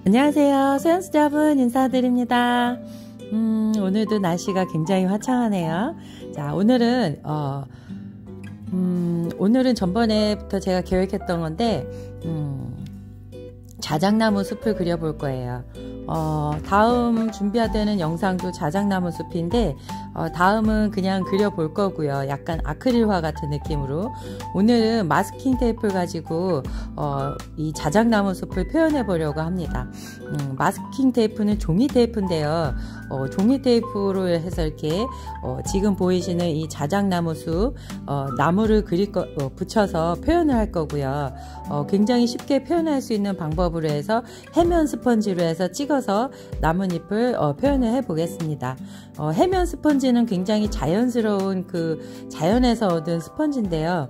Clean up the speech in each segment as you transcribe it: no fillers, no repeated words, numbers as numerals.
안녕하세요. 소연수자분 인사드립니다. 오늘도 날씨가 굉장히 화창하네요. 자, 오늘은 전번에부터 제가 계획했던 건데, 자작나무 숲을 그려볼 거예요. 다음 준비하되는 영상도 자작나무 숲인데, 다음은 그냥 그려볼 거고요. 약간 아크릴화 같은 느낌으로. 오늘은 마스킹 테이프를 가지고 이 자작나무 숲을 표현해 보려고 합니다. 마스킹 테이프는 종이 테이프인데요. 종이 테이프로 해서 이렇게 지금 보이시는 이 자작나무 숲 나무를 붙여서 표현을 할 거고요. 굉장히 쉽게 표현할 수 있는 방법으로 해서 해면 스펀지로 해서 찍어서 나뭇잎을 표현을 해 보겠습니다. 해면 스펀지는 굉장히 자연스러운 자연에서 얻은 스펀지인데요.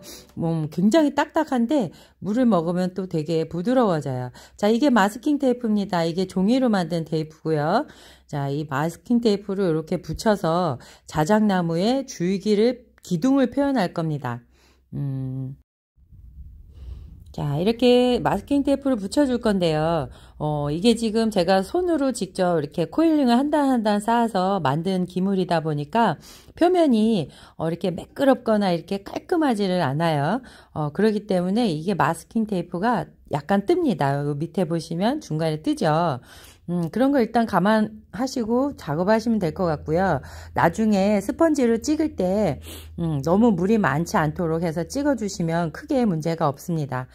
굉장히 딱딱한데 물을 먹으면 또 되게 부드러워져요. 자, 이게 마스킹 테이프입니다. 이게 종이로 만든 테이프고요. 자, 이 마스킹 테이프를 이렇게 붙여서 자작나무의 기둥을 표현할 겁니다. 자, 이렇게 마스킹 테이프를 붙여줄 건데요. 이게 지금 제가 손으로 직접 이렇게 코일링을 한 단 한 단 쌓아서 만든 기물이다 보니까 표면이 이렇게 매끄럽거나 이렇게 깔끔하지를 않아요. 그렇기 때문에 이게 마스킹 테이프가 약간 뜹니다. 여기 밑에 보시면 중간에 뜨죠. 그런 거 일단 감안하시고 작업하시면 될 것 같고요. 나중에 스펀지를 찍을 때 너무 물이 많지 않도록 해서 찍어주시면 크게 문제가 없습니다.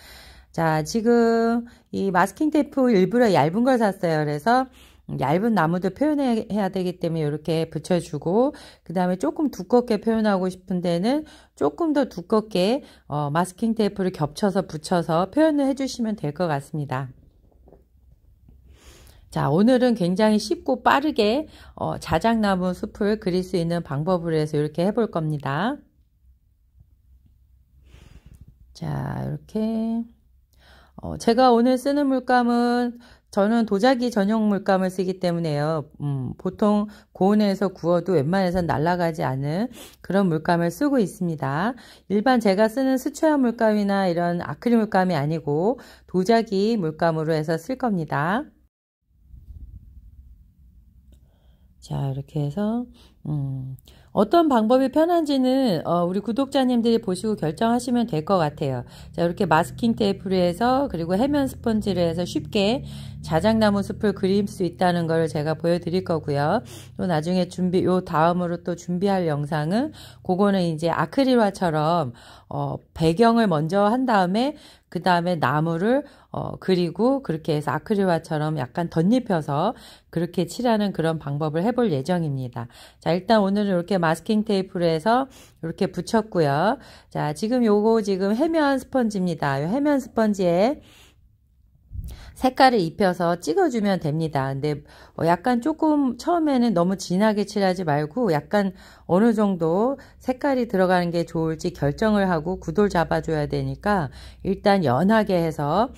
자, 지금 이 마스킹 테이프 일부러 얇은 걸 샀어요. 그래서 얇은 나무도 표현해야 되기 때문에 이렇게 붙여주고, 그 다음에 조금 두껍게 표현하고 싶은 데는 조금 더 두껍게 마스킹 테이프를 겹쳐서 붙여서 표현을 해주시면 될 것 같습니다. 자, 오늘은 굉장히 쉽고 빠르게 자작나무 숲을 그릴 수 있는 방법으로 해서 이렇게 해볼 겁니다. 자, 이렇게 제가 오늘 쓰는 물감은 저는 도자기 전용 물감을 쓰기 때문에요. 보통 고온에서 구워도 웬만해선 날아가지 않은 그런 물감을 쓰고 있습니다. 일반 제가 쓰는 스초연 물감이나 이런 아크릴 물감이 아니고 도자기 물감으로 해서 쓸 겁니다. 자, 이렇게 해서 어떤 방법이 편한지는 우리 구독자님들이 보시고 결정하시면 될 것 같아요. 자, 이렇게 마스킹 테이프로 해서 그리고 해면 스펀지로 해서 쉽게 자작나무 숲을 그릴 수 있다는 걸 제가 보여드릴 거고요. 또 나중에 요 다음으로 또 준비할 영상은 그거는 이제 아크릴화처럼 배경을 먼저 한 다음에 그 다음에 나무를 그리고 그렇게 해서 아크릴화처럼 약간 덧입혀서 그렇게 칠하는 그런 방법을 해볼 예정입니다. 자, 일단 오늘은 이렇게 마스킹 테이프로 해서 이렇게 붙였고요. 자, 요거 지금 해면 스펀지입니다. 이 해면 스펀지에 색깔을 입혀서 찍어주면 됩니다. 근데 약간 조금 처음에는 너무 진하게 칠하지 말고 약간 어느 정도 색깔이 들어가는 게 좋을지 결정을 하고 구도를 잡아줘야 되니까 일단 연하게 해서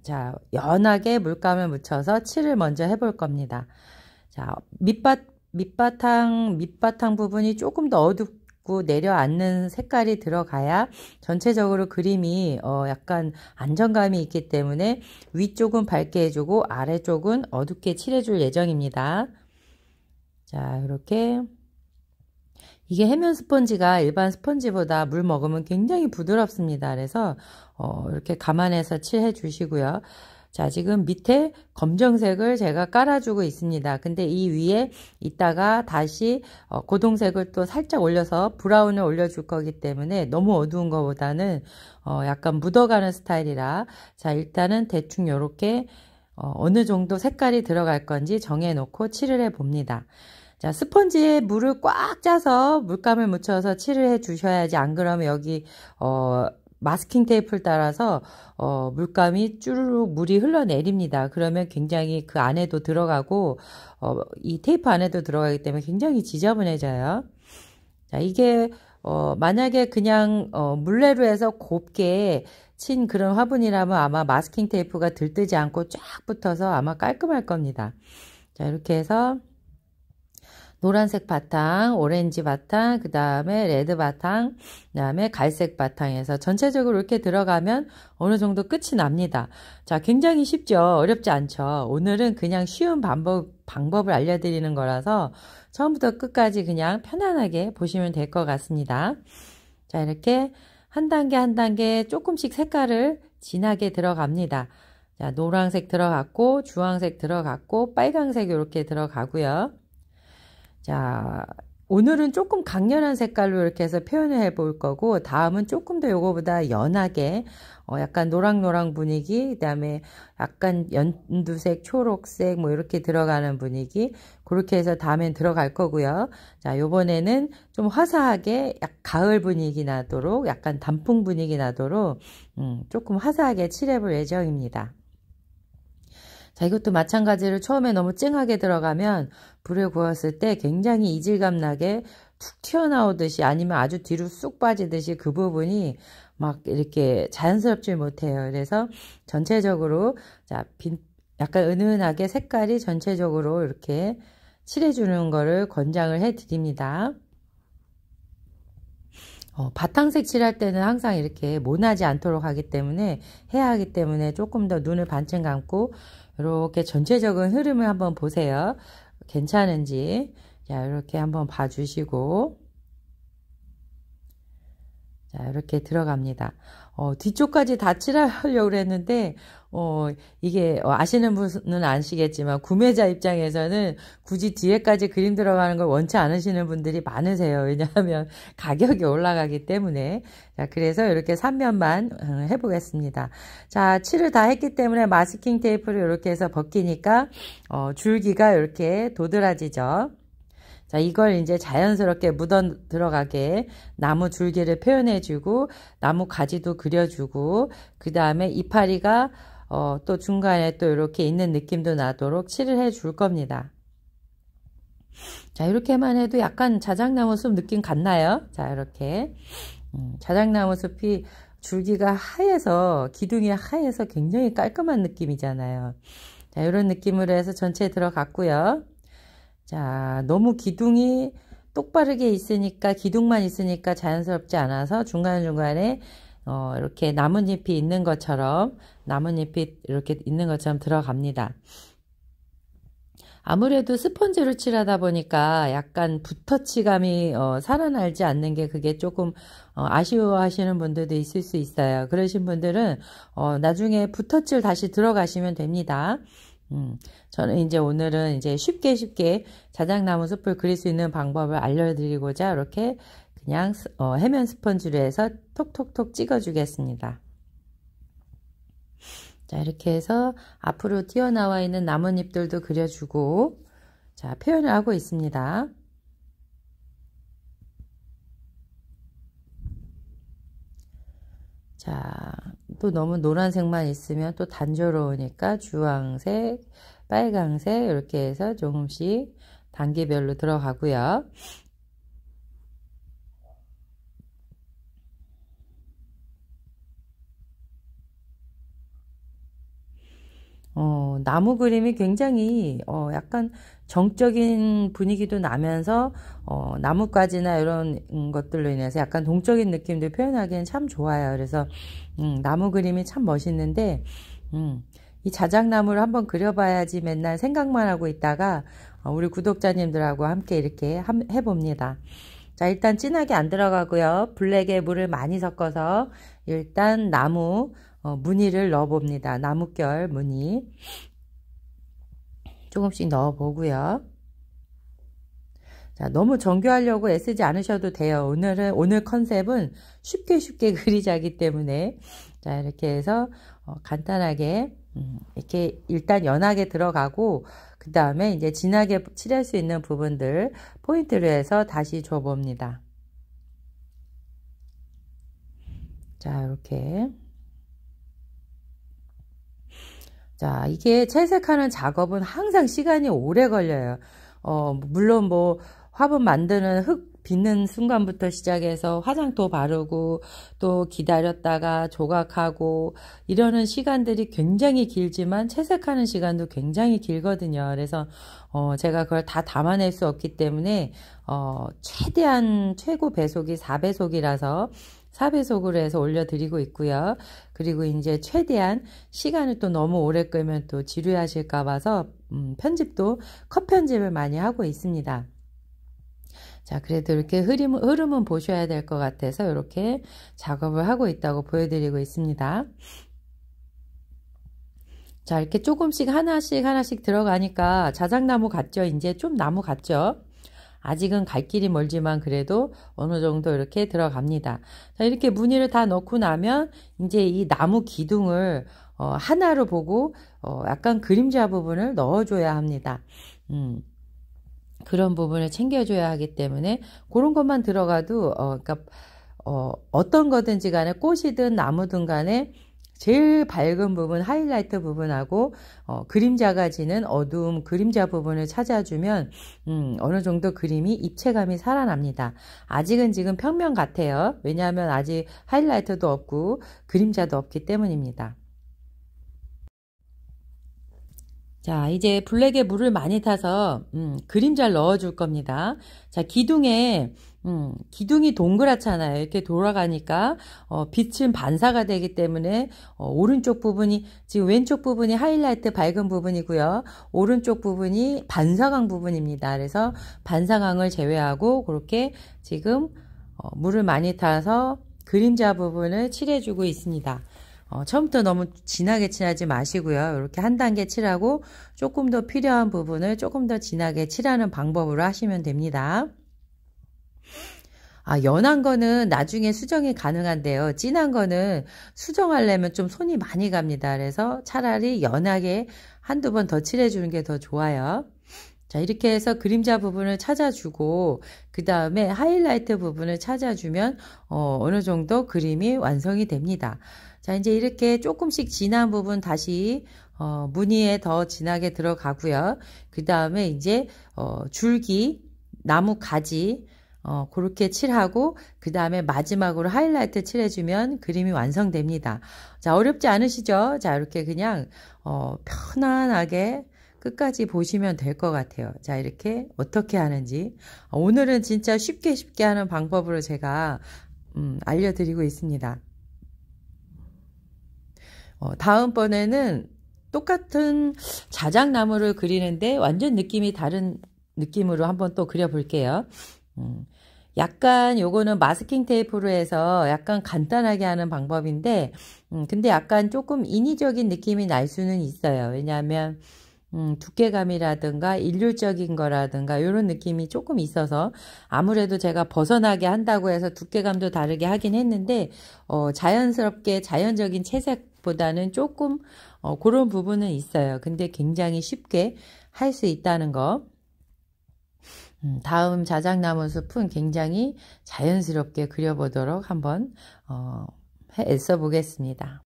자, 연하게 물감을 묻혀서 칠을 먼저 해볼 겁니다. 자, 밑바탕 부분이 조금 더 어둡고 내려앉는 색깔이 들어가야 전체적으로 그림이 약간 안정감이 있기 때문에 위쪽은 밝게 해주고 아래쪽은 어둡게 칠해줄 예정입니다. 자, 이렇게 이게 해면 스펀지가 일반 스펀지보다 물 먹으면 굉장히 부드럽습니다. 그래서 이렇게 감안해서 칠해 주시고요. 자, 지금 밑에 검정색을 제가 깔아주고 있습니다. 근데 이 위에 이따가 다시 고동색을 또 살짝 올려서 브라운을 올려줄 거기 때문에 너무 어두운 것보다는 약간 묻어가는 스타일이라 자, 일단은 대충 이렇게 어느 정도 색깔이 들어갈 건지 정해놓고 칠을 해 봅니다. 자, 스펀지에 물을 꽉 짜서 물감을 묻혀서 칠을 해 주셔야지, 안 그러면 여기 마스킹 테이프를 따라서 물감이 쭈르륵 물이 흘러내립니다. 그러면 굉장히 그 안에도 들어가고 이 테이프 안에도 들어가기 때문에 굉장히 지저분해져요. 자, 이게 만약에 그냥 물레로 해서 곱게 친 그런 화분이라면 아마 마스킹 테이프가 들뜨지 않고 쫙 붙어서 아마 깔끔할 겁니다. 자, 이렇게 해서 노란색 바탕, 오렌지 바탕, 그 다음에 레드 바탕, 그 다음에 갈색 바탕에서 전체적으로 이렇게 들어가면 어느 정도 끝이 납니다. 자, 굉장히 쉽죠? 어렵지 않죠? 오늘은 그냥 쉬운 방법을 알려드리는 거라서 처음부터 끝까지 그냥 편안하게 보시면 될 것 같습니다. 자, 이렇게 한 단계 한 단계 조금씩 색깔을 진하게 들어갑니다. 자, 노란색 들어갔고, 주황색 들어갔고, 빨강색 이렇게 들어가고요. 자, 오늘은 조금 강렬한 색깔로 이렇게 해서 표현을 해볼 거고, 다음은 조금 더 요거보다 연하게, 약간 노랑노랑 분위기, 그 다음에 약간 연두색, 초록색, 뭐 이렇게 들어가는 분위기, 그렇게 해서 다음엔 들어갈 거고요. 자, 요번에는 좀 화사하게, 가을 분위기 나도록, 약간 단풍 분위기 나도록, 조금 화사하게 칠해볼 예정입니다. 자, 이것도 마찬가지로 처음에 너무 찡하게 들어가면 불에 구웠을 때 굉장히 이질감 나게 툭 튀어나오듯이 아니면 아주 뒤로 쑥 빠지듯이 그 부분이 막 이렇게 자연스럽지 못해요. 그래서 전체적으로 자, 약간 은은하게 색깔이 전체적으로 이렇게 칠해주는 거를 권장을 해 드립니다. 바탕색 칠할 때는 항상 이렇게 모나지 않도록 하기 때문에 해야 하기 때문에 조금 더 눈을 반쯤 감고 이렇게 전체적인 흐름을 한번 보세요. 괜찮은지. 자, 이렇게 한번 봐주시고. 자, 이렇게 들어갑니다. 뒤쪽까지 다 칠하려고 그랬는데, 이게, 아시는 분은 아시겠지만, 구매자 입장에서는 굳이 뒤에까지 그림 들어가는 걸 원치 않으시는 분들이 많으세요. 왜냐하면 가격이 올라가기 때문에. 자, 그래서 이렇게 3면만 해보겠습니다. 자, 칠을 다 했기 때문에 마스킹 테이프를 이렇게 해서 벗기니까, 줄기가 이렇게 도드라지죠. 자, 이걸 이제 자연스럽게 묻어 들어가게 나무 줄기를 표현해주고, 나무 가지도 그려주고, 그 다음에 이파리가, 또 중간에 또 이렇게 있는 느낌도 나도록 칠을 해줄 겁니다. 자, 이렇게만 해도 약간 자작나무 숲 느낌 같나요? 자, 이렇게. 자작나무 숲이 줄기가 하얘서, 기둥이 하얘서 굉장히 깔끔한 느낌이잖아요. 자, 이런 느낌으로 해서 전체 들어갔고요. 자, 너무 기둥이 똑바르게 있으니까, 기둥만 있으니까 자연스럽지 않아서 중간중간에, 이렇게 나뭇잎이 있는 것처럼, 나뭇잎이 이렇게 있는 것처럼 들어갑니다. 아무래도 스펀지로 칠하다 보니까 약간 붓터치감이, 살아나지 않는 게 그게 조금, 아쉬워하시는 분들도 있을 수 있어요. 그러신 분들은, 나중에 붓터치를 다시 들어가시면 됩니다. 저는 이제 오늘은 이제 쉽게 자작나무 숲을 그릴 수 있는 방법을 알려드리고자 이렇게 그냥 해면 스펀지로 해서 톡톡톡 찍어주겠습니다. 자, 이렇게 해서 앞으로 튀어나와 있는 나뭇잎들도 그려주고, 자, 표현을 하고 있습니다. 자, 또 너무 노란색만 있으면 또 단조로우니까 주황색, 빨강색 이렇게 해서 조금씩 단계별로 들어가고요. 나무 그림이 굉장히 약간 정적인 분위기도 나면서 나뭇가지나 이런 것들로 인해서 약간 동적인 느낌도 표현하기엔 참 좋아요. 그래서 나무 그림이 참 멋있는데 이 자작나무를 한번 그려봐야지 맨날 생각만 하고 있다가 우리 구독자님들하고 함께 이렇게 해봅니다. 자, 일단 진하게 안 들어가고요. 블랙에 물을 많이 섞어서 일단 나무 무늬를 넣어봅니다. 나뭇결 무늬 조금씩 넣어보고요. 자, 너무 정교하려고 애쓰지 않으셔도 돼요. 오늘 컨셉은 쉽게 그리자기 때문에 자, 이렇게 해서 간단하게 이렇게 일단 연하게 들어가고 그 다음에 이제 진하게 칠할 수 있는 부분들 포인트로 해서 다시 줘봅니다. 자, 이렇게. 자, 이게 채색하는 작업은 항상 시간이 오래 걸려요. 물론 뭐 화분 만드는 빚는 순간부터 시작해서 화장도 바르고 또 기다렸다가 조각하고 이러는 시간들이 굉장히 길지만 채색하는 시간도 굉장히 길거든요. 그래서 제가 그걸 다 담아낼 수 없기 때문에 최대한 최고 배속이 4배속이라서 4배속으로 해서 올려드리고 있고요. 그리고 이제 최대한 시간을 또 너무 오래 끌면 또 지루하실까 봐서 편집도 컷 편집을 많이 하고 있습니다. 자, 그래도 이렇게 흐름은 보셔야 될 것 같아서 이렇게 작업을 하고 있다고 보여드리고 있습니다. 자, 이렇게 조금씩 하나씩 들어가니까 자작나무 같죠? 이제 좀 나무 같죠? 아직은 갈 길이 멀지만 그래도 어느 정도 이렇게 들어갑니다. 자, 이렇게 무늬를 다 넣고 나면 이제 이 나무 기둥을 하나로 보고 약간 그림자 부분을 넣어줘야 합니다. 그런 부분을 챙겨줘야 하기 때문에 그런 것만 들어가도 그러니까 어떤 거든지 간에 꽃이든 나무든 간에 제일 밝은 부분 하이라이트 부분하고 그림자가 지는 어두움 그림자 부분을 찾아주면 어느 정도 그림이 입체감이 살아납니다. 아직은 지금 평면 같아요. 왜냐하면 아직 하이라이트도 없고 그림자도 없기 때문입니다. 자, 이제 블랙에 물을 많이 타서 그림자를 넣어줄 겁니다. 자, 기둥이 동그랗잖아요. 이렇게 돌아가니까 빛은 반사가 되기 때문에 오른쪽 부분이 지금 왼쪽 부분이 하이라이트 밝은 부분이고요. 오른쪽 부분이 반사광 부분입니다. 그래서 반사광을 제외하고 그렇게 지금 물을 많이 타서 그림자 부분을 칠해주고 있습니다. 처음부터 너무 진하게 칠하지 마시고요. 이렇게 한 단계 칠하고 조금 더 필요한 부분을 조금 더 진하게 칠하는 방법으로 하시면 됩니다. 연한 거는 나중에 수정이 가능한데요. 진한 거는 수정하려면 좀 손이 많이 갑니다. 그래서 차라리 연하게 한두 번 더 칠해주는 게 더 좋아요. 자, 이렇게 해서 그림자 부분을 찾아주고 그 다음에 하이라이트 부분을 찾아주면 어느 정도 그림이 완성이 됩니다. 자, 이제 이렇게 조금씩 진한 부분 다시 무늬에 더 진하게 들어가고요. 그 다음에 이제 줄기, 나무 가지 그렇게 칠하고 그 다음에 마지막으로 하이라이트 칠해주면 그림이 완성됩니다. 자, 어렵지 않으시죠? 자, 이렇게 그냥 편안하게 끝까지 보시면 될 것 같아요. 자, 이렇게 어떻게 하는지 오늘은 진짜 쉽게 하는 방법으로 제가 알려드리고 있습니다. 다음번에는 똑같은 자작나무를 그리는데 완전 느낌이 다른 느낌으로 한번 또 그려볼게요. 약간 요거는 마스킹 테이프로 해서 약간 간단하게 하는 방법인데 근데 약간 조금 인위적인 느낌이 날 수는 있어요. 왜냐하면 두께감이라든가 일률적인 거라든가 이런 느낌이 조금 있어서 아무래도 제가 벗어나게 한다고 해서 두께감도 다르게 하긴 했는데 자연스럽게 자연적인 채색보다는 조금 그런 부분은 있어요. 근데 굉장히 쉽게 할 수 있다는 거. 다음 자작나무 숲은 굉장히 자연스럽게 그려보도록 한번 애써 보겠습니다.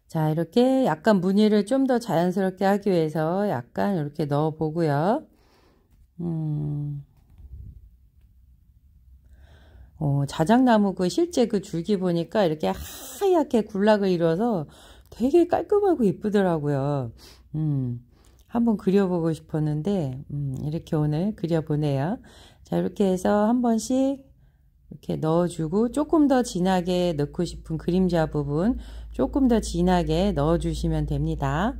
자, 이렇게 약간 무늬를 좀 더 자연스럽게 하기 위해서 약간 이렇게 넣어 보고요. 자작나무 실제 그 줄기 보니까 이렇게 하얗게 군락을 이뤄서 되게 깔끔하고 이쁘더라고요. 한번 그려보고 싶었는데, 이렇게 오늘 그려보네요. 자, 이렇게 해서 한 번씩 이렇게 넣어주고 조금 더 진하게 넣고 싶은 그림자 부분 조금 더 진하게 넣어주시면 됩니다.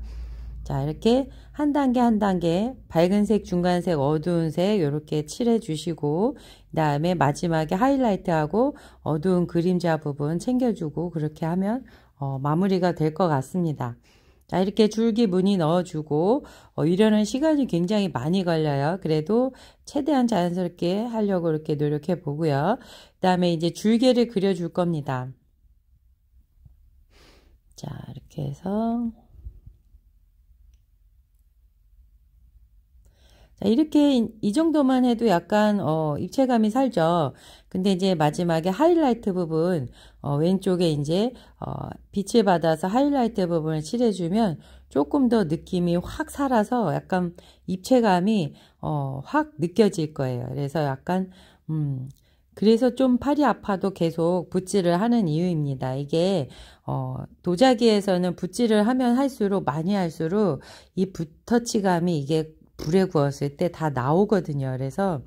자, 이렇게 한 단계 한 단계 밝은 색, 중간색, 어두운 색 이렇게 칠해 주시고 그 다음에 마지막에 하이라이트하고 어두운 그림자 부분 챙겨주고 그렇게 하면 마무리가 될 것 같습니다. 자, 이렇게 줄기 무늬 넣어주고 이러는 시간이 굉장히 많이 걸려요. 그래도 최대한 자연스럽게 하려고 이렇게 노력해 보고요. 그 다음에 이제 줄기를 그려줄 겁니다. 자, 이렇게 해서 자, 이렇게 이 정도만 해도 약간 입체감이 살죠. 근데 이제 마지막에 하이라이트 부분 왼쪽에 이제 빛을 받아서 하이라이트 부분을 칠해주면 조금 더 느낌이 확 살아서 약간 입체감이 확 느껴질 거예요. 그래서 약간 그래서 좀 팔이 아파도 계속 붓질을 하는 이유입니다. 이게 도자기에서는 붓질을 하면 할수록 많이 할수록 이 붓터치감이 이게 불에 구웠을 때 다 나오거든요. 그래서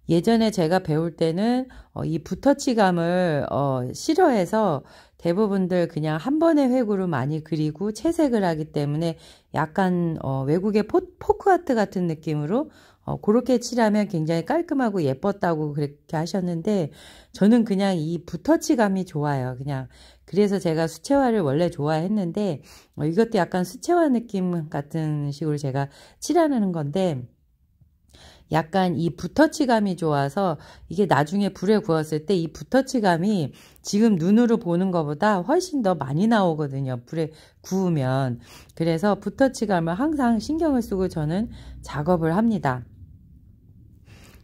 예전에 제가 배울 때는 이 붓터치감을 싫어해서 대부분들 그냥 한 번의 획으로 많이 그리고 채색을 하기 때문에 약간 외국의 포크아트 같은 느낌으로 그렇게 칠하면 굉장히 깔끔하고 예뻤다고 그렇게 하셨는데 저는 그냥 이 붓터치감이 좋아요. 그냥 그래서 제가 수채화를 원래 좋아했는데 이것도 약간 수채화 느낌 같은 식으로 제가 칠하는 건데 약간 이 붓터치감이 좋아서 이게 나중에 불에 구웠을 때 이 붓터치감이 지금 눈으로 보는 것보다 훨씬 더 많이 나오거든요. 불에 구우면. 그래서 붓터치감을 항상 신경을 쓰고 저는 작업을 합니다.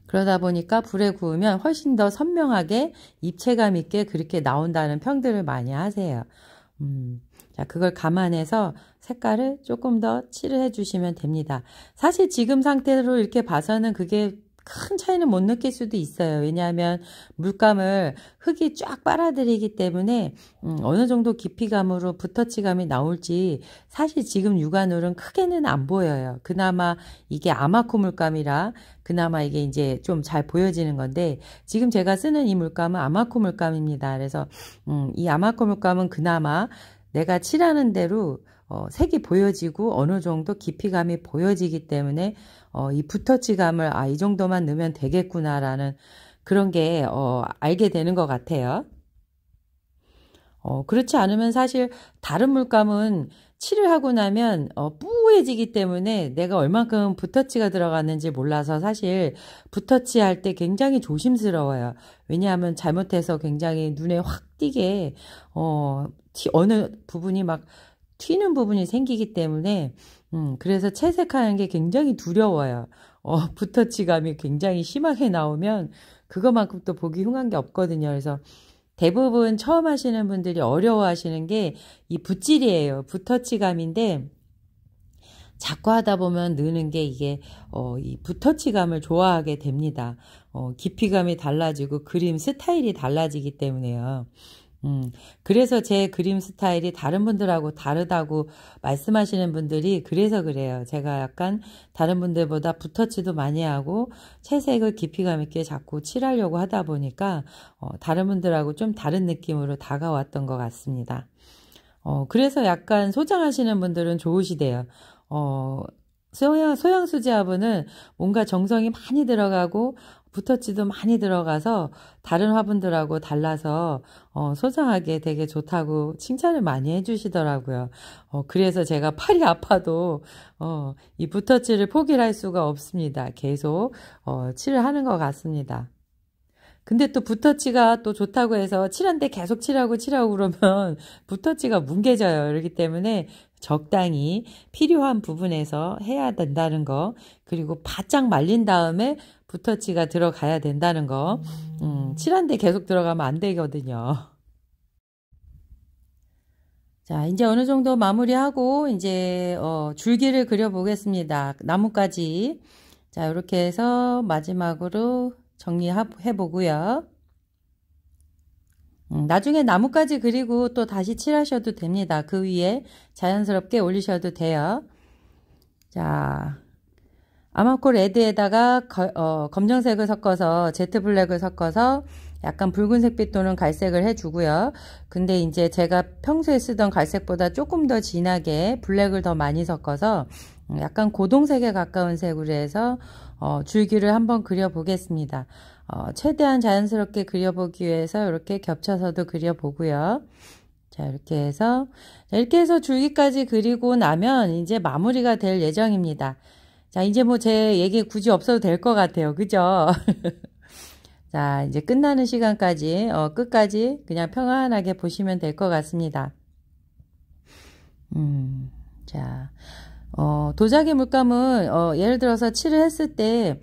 그러다 보니까 불에 구우면 훨씬 더 선명하게 입체감 있게 그렇게 나온다는 평들을 많이 하세요. 자, 그걸 감안해서 색깔을 조금 더 칠을 해주시면 됩니다. 사실 지금 상태로 이렇게 봐서는 그게 큰 차이는 못 느낄 수도 있어요. 왜냐하면 물감을 흙이 쫙 빨아들이기 때문에 어느 정도 깊이감으로 붓터치감이 나올지 사실 지금 육안으로는 크게는 안 보여요. 그나마 이게 아마코 물감이라 그나마 이게 이제 좀 잘 보여지는 건데 지금 제가 쓰는 이 물감은 아마코 물감입니다. 그래서 이 아마코 물감은 그나마 내가 칠하는 대로 색이 보여지고 어느 정도 깊이감이 보여지기 때문에 이 붓터치감을 이 정도만 넣으면 되겠구나라는 그런 게 알게 되는 것 같아요. 그렇지 않으면 사실 다른 물감은 칠을 하고 나면 뿌해지기 때문에 내가 얼만큼 붓터치가 들어갔는지 몰라서 사실 붓터치 할 때 굉장히 조심스러워요. 왜냐하면 잘못해서 굉장히 눈에 확 띄게 어느 부분이 막 튀는 부분이 생기기 때문에 그래서 채색하는 게 굉장히 두려워요. 붓터치감이 굉장히 심하게 나오면 그거만큼 또 보기 흉한 게 없거든요. 그래서 대부분 처음 하시는 분들이 어려워하시는 게 이 붓질이에요. 붓터치감인데 자꾸 하다 보면 느는 게 이게 이 붓터치감을 좋아하게 됩니다. 깊이감이 달라지고 그림 스타일이 달라지기 때문에요. 그래서 제 그림 스타일이 다른 분들하고 다르다고 말씀하시는 분들이 그래서 그래요. 제가 약간 다른 분들보다 붓터치도 많이 하고 채색을 깊이감 있게 자꾸 칠하려고 하다 보니까 다른 분들하고 좀 다른 느낌으로 다가왔던 것 같습니다. 그래서 약간 소장하시는 분들은 좋으시대요. 소양 수제화분은 뭔가 정성이 많이 들어가고 붓터치도 많이 들어가서 다른 화분들하고 달라서 소장하기에 되게 좋다고 칭찬을 많이 해주시더라고요. 그래서 제가 팔이 아파도 이 붓터치를 포기를 할 수가 없습니다. 계속 칠을 하는 것 같습니다. 근데 또 붓터치가 또 좋다고 해서 칠한데 계속 칠하고 그러면 붓터치가 뭉개져요. 그렇기 때문에 적당히 필요한 부분에서 해야 된다는 거, 그리고 바짝 말린 다음에 붓터치가 들어가야 된다는 거, 칠한데 계속 들어가면 안 되거든요. 자, 이제 어느 정도 마무리하고 이제 줄기를 그려 보겠습니다. 나뭇가지. 자, 이렇게 해서 마지막으로 정리해 보고요. 나중에 나뭇가지 그리고 또 다시 칠하셔도 됩니다. 그 위에 자연스럽게 올리셔도 돼요. 자, 아마코 레드에다가 검정색을 섞어서 제트블랙을 섞어서 약간 붉은색빛 또는 갈색을 해주고요. 근데 이제 제가 평소에 쓰던 갈색보다 조금 더 진하게 블랙을 더 많이 섞어서 약간 고동색에 가까운 색으로 해서 줄기를 한번 그려보겠습니다. 최대한 자연스럽게 그려보기 위해서 이렇게 겹쳐서도 그려보고요. 자, 이렇게 해서 줄기까지 그리고 나면 이제 마무리가 될 예정입니다. 자, 이제 뭐 제 얘기 굳이 없어도 될 것 같아요. 그죠? 자, 이제 끝나는 시간까지, 끝까지 그냥 평안하게 보시면 될 것 같습니다. 자, 도자기 물감은 예를 들어서 칠을 했을 때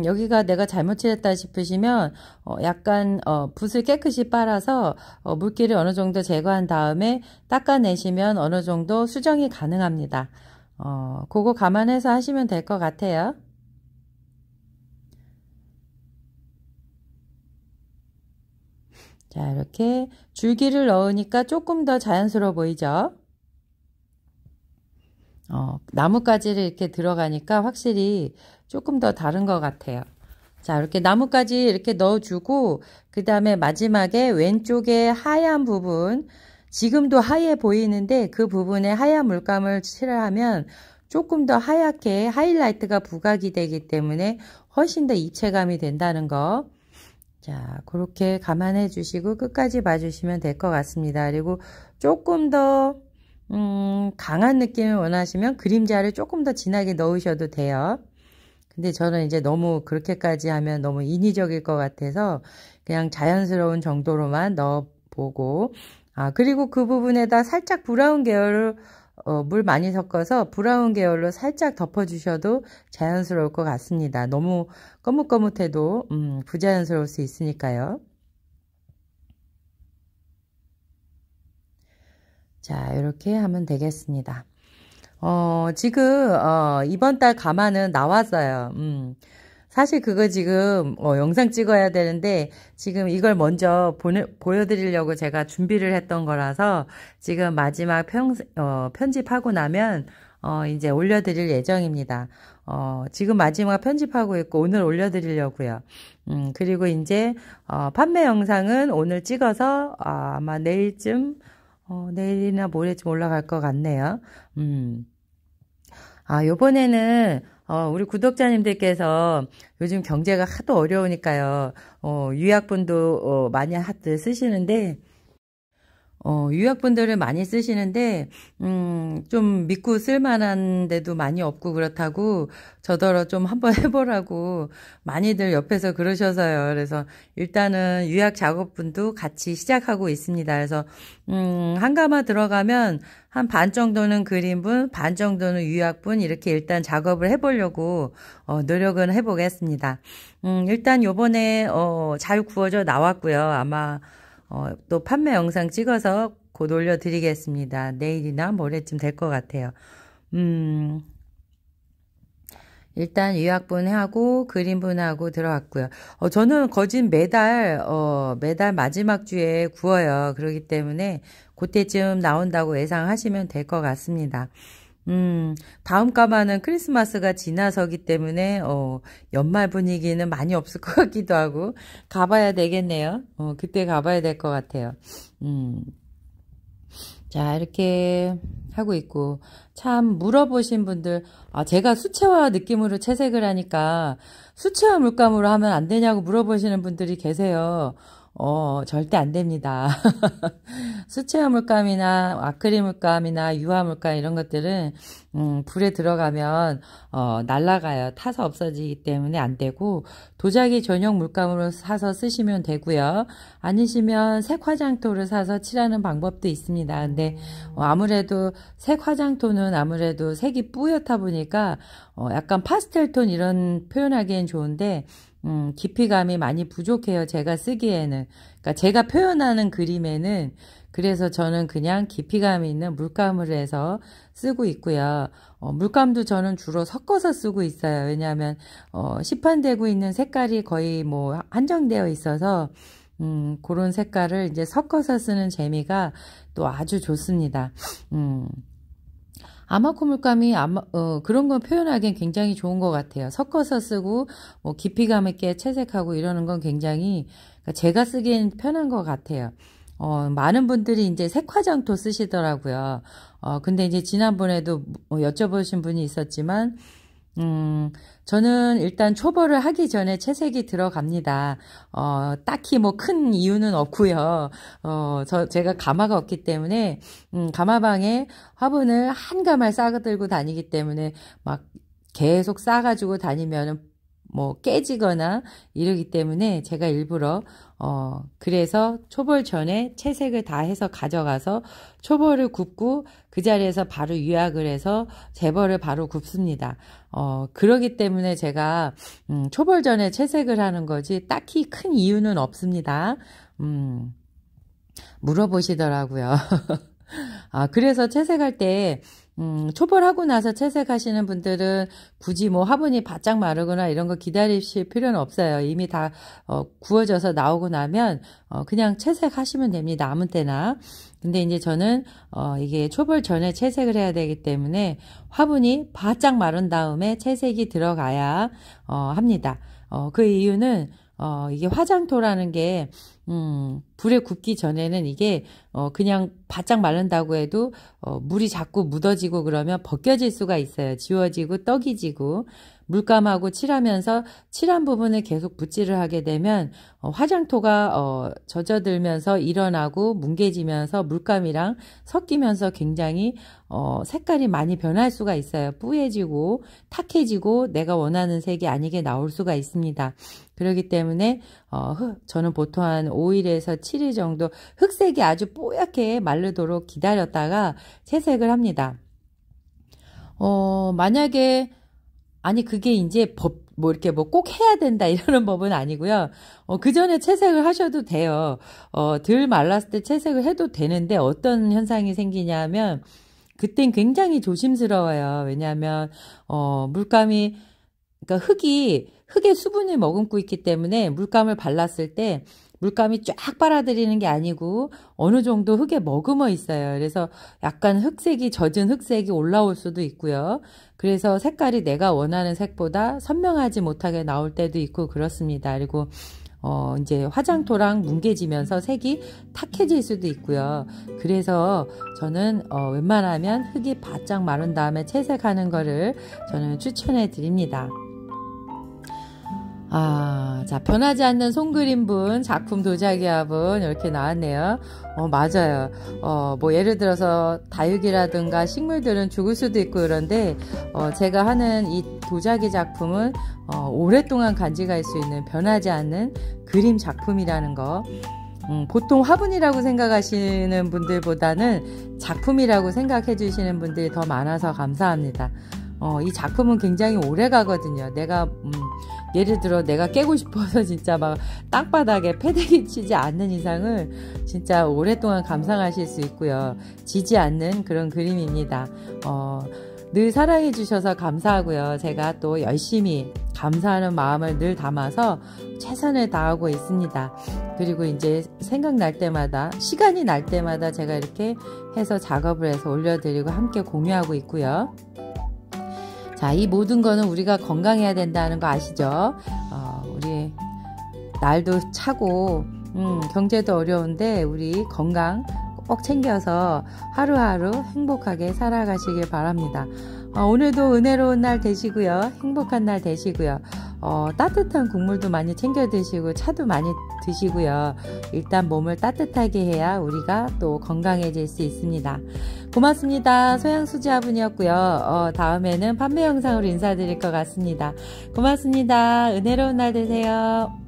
여기가 내가 잘못 칠했다 싶으시면 약간 붓을 깨끗이 빨아서 물기를 어느 정도 제거한 다음에 닦아내시면 어느 정도 수정이 가능합니다. 그거 감안해서 하시면 될 것 같아요. 자, 이렇게 줄기를 넣으니까 조금 더 자연스러워 보이죠? 나뭇가지를 이렇게 들어가니까 확실히 조금 더 다른 것 같아요. 자, 이렇게 나뭇가지 이렇게 넣어주고, 그 다음에 마지막에 왼쪽에 하얀 부분, 지금도 하얘 보이는데 그 부분에 하얀 물감을 칠하면 조금 더 하얗게 하이라이트가 부각이 되기 때문에 훨씬 더 입체감이 된다는 거. 자, 그렇게 감안해 주시고 끝까지 봐주시면 될 것 같습니다. 그리고 조금 더 강한 느낌을 원하시면 그림자를 조금 더 진하게 넣으셔도 돼요. 근데 저는 이제 너무 그렇게까지 하면 너무 인위적일 것 같아서 그냥 자연스러운 정도로만 넣어보고, 그리고 그 부분에다 살짝 브라운 계열을 물 많이 섞어서 브라운 계열로 살짝 덮어주셔도 자연스러울 것 같습니다. 너무 거뭇거뭇해도 부자연스러울 수 있으니까요. 자, 이렇게 하면 되겠습니다. 지금 이번 달 가마는 나왔어요. 사실 그거 지금 영상 찍어야 되는데 지금 이걸 먼저 보여드리려고 제가 준비를 했던 거라서 지금 마지막 편집하고 나면 이제 올려드릴 예정입니다. 지금 마지막 편집하고 있고 오늘 올려드리려고요. 그리고 이제 판매 영상은 오늘 찍어서 아마 내일이나 모레쯤 올라갈 것 같네요. 요번에는 우리 구독자님들께서 요즘 경제가 하도 어려우니까요. 유약분도 많이 쓰시는데 유학분들을 많이 쓰시는데 좀 믿고 쓸만한 데도 많이 없고 그렇다고 저더러 좀 한번 해보라고 많이들 옆에서 그러셔서요. 그래서 일단은 유학 작업분도 같이 시작하고 있습니다. 그래서 한 가마 들어가면 한 반 정도는 그림분, 반 정도는 유학분 이렇게 일단 작업을 해보려고 노력은 해보겠습니다. 일단 요번에 잘 구워져 나왔고요. 아마 또 판매 영상 찍어서 곧 올려드리겠습니다. 내일이나 모레쯤 될 것 같아요. 일단 유학분하고 그림분하고 들어갔고요. 저는 거진 매달 마지막 주에 구워요. 그렇기 때문에 그때쯤 나온다고 예상하시면 될 것 같습니다. 다음 가마는 크리스마스가 지나서기 때문에 연말 분위기는 많이 없을 것 같기도 하고 가봐야 되겠네요. 그때 가봐야 될 것 같아요. 자, 이렇게 하고 있고 참 물어보신 분들 제가 수채화 느낌으로 채색을 하니까 수채화 물감으로 하면 안 되냐고 물어보시는 분들이 계세요. 절대 안 됩니다. 수채화 물감이나 아크릴 물감이나 유화 물감 이런 것들은 불에 들어가면 날아가요. 타서 없어지기 때문에 안 되고 도자기 전용 물감으로 사서 쓰시면 되고요. 아니시면 색 화장토를 사서 칠하는 방법도 있습니다. 근데 아무래도 색 화장토는 아무래도 색이 뿌옇다 보니까 약간 파스텔 톤 이런 표현하기엔 좋은데 깊이감이 많이 부족해요. 제가 쓰기에는. 그러니까 제가 표현하는 그림에는 그래서 저는 그냥 깊이감 있는 물감을 해서 쓰고 있고요. 물감도 저는 주로 섞어서 쓰고 있어요. 왜냐하면 시판되고 있는 색깔이 거의 뭐 한정되어 있어서 그런 색깔을 이제 섞어서 쓰는 재미가 또 아주 좋습니다. 아마코 물감이 그런 건 표현하기엔 굉장히 좋은 것 같아요. 섞어서 쓰고 뭐 깊이감 있게 채색하고 이러는 건 굉장히 제가 쓰기엔 편한 것 같아요. 많은 분들이 이제 색화장토 쓰시더라고요. 근데 이제 지난번에도 여쭤보신 분이 있었지만 저는 일단 초벌을 하기 전에 채색이 들어갑니다. 딱히 뭐 큰 이유는 없고요. 제가 가마가 없기 때문에, 가마방에 화분을 한 가마를 싸들고 다니기 때문에 막 계속 싸가지고 다니면은 뭐 깨지거나 이러기 때문에 제가 일부러 그래서 초벌 전에 채색을 다 해서 가져가서 초벌을 굽고 그 자리에서 바로 유약을 해서 재벌을 바로 굽습니다. 그러기 때문에 제가 초벌 전에 채색을 하는 거지 딱히 큰 이유는 없습니다. 물어보시더라고요. 그래서 채색할 때 초벌하고 나서 채색하시는 분들은 굳이 뭐 화분이 바짝 마르거나 이런 거 기다리실 필요는 없어요. 이미 다 구워져서 나오고 나면 그냥 채색하시면 됩니다. 아무 때나. 근데 이제 저는 이게 초벌 전에 채색을 해야 되기 때문에 화분이 바짝 마른 다음에 채색이 들어가야 합니다. 그 이유는 이게 화장토라는 게 불에 굽기 전에는 이게 그냥 바짝 마른다고 해도 물이 자꾸 묻어지고 그러면 벗겨질 수가 있어요. 지워지고 떡이 지고 물감하고 칠하면서 칠한 부분을 계속 붓질을 하게 되면 화장토가 젖어들면서 일어나고 뭉개지면서 물감이랑 섞이면서 굉장히 색깔이 많이 변할 수가 있어요. 뿌얘지고 탁해지고 내가 원하는 색이 아니게 나올 수가 있습니다. 그렇기 때문에 저는 보통 한 5일에서 7일 정도 흑색이 아주 뽀얗게 마르도록 기다렸다가 채색을 합니다. 만약에 아니 그게 이제 뭐 이렇게 뭐 꼭 해야 된다 이러는 법은 아니고요. 그 전에 채색을 하셔도 돼요. 덜 말랐을 때 채색을 해도 되는데 어떤 현상이 생기냐면 그땐 굉장히 조심스러워요. 왜냐하면 물감이 그러니까 흙의 수분을 머금고 있기 때문에 물감을 발랐을 때 물감이 쫙 빨아들이는 게 아니고 어느 정도 흙에 머금어 있어요. 그래서 약간 흑색이 젖은 흑색이 올라올 수도 있고요. 그래서 색깔이 내가 원하는 색보다 선명하지 못하게 나올 때도 있고 그렇습니다. 그리고 이제 화장토랑 뭉개지면서 색이 탁해질 수도 있고요. 그래서 저는 웬만하면 흙이 바짝 마른 다음에 채색하는 거를 저는 추천해 드립니다. 자, 변하지 않는 손그림분, 작품 도자기 화분 이렇게 나왔네요. 맞아요. 뭐 예를 들어서 다육이라든가 식물들은 죽을 수도 있고 그런데 제가 하는 이 도자기 작품은 오랫동안 간직할 수 있는 변하지 않는 그림 작품이라는 거. 보통 화분이라고 생각하시는 분들보다는 작품이라고 생각해 주시는 분들이 더 많아서 감사합니다. 이 작품은 굉장히 오래 가거든요. 예를 들어 내가 깨고 싶어서 진짜 막 땅바닥에 패대기 치지 않는 이상은 진짜 오랫동안 감상하실 수 있고요. 지지 않는 그런 그림입니다. 늘 사랑해 주셔서 감사하고요. 제가 또 열심히 감사하는 마음을 늘 담아서 최선을 다하고 있습니다. 그리고 이제 생각날 때마다 시간이 날 때마다 제가 이렇게 해서 작업을 해서 올려드리고 함께 공유하고 있고요. 자, 이 모든 거는 우리가 건강해야 된다는 거 아시죠? 우리 날도 차고 경제도 어려운데 우리 건강 꼭 챙겨서 하루하루 행복하게 살아가시길 바랍니다. 오늘도 은혜로운 날 되시고요. 행복한 날 되시고요. 따뜻한 국물도 많이 챙겨 드시고 차도 많이 드시고요. 일단 몸을 따뜻하게 해야 우리가 또 건강해질 수 있습니다. 고맙습니다. 소양수지 화분이었고요. 다음에는 판매 영상으로 인사드릴 것 같습니다. 고맙습니다. 은혜로운 날 되세요.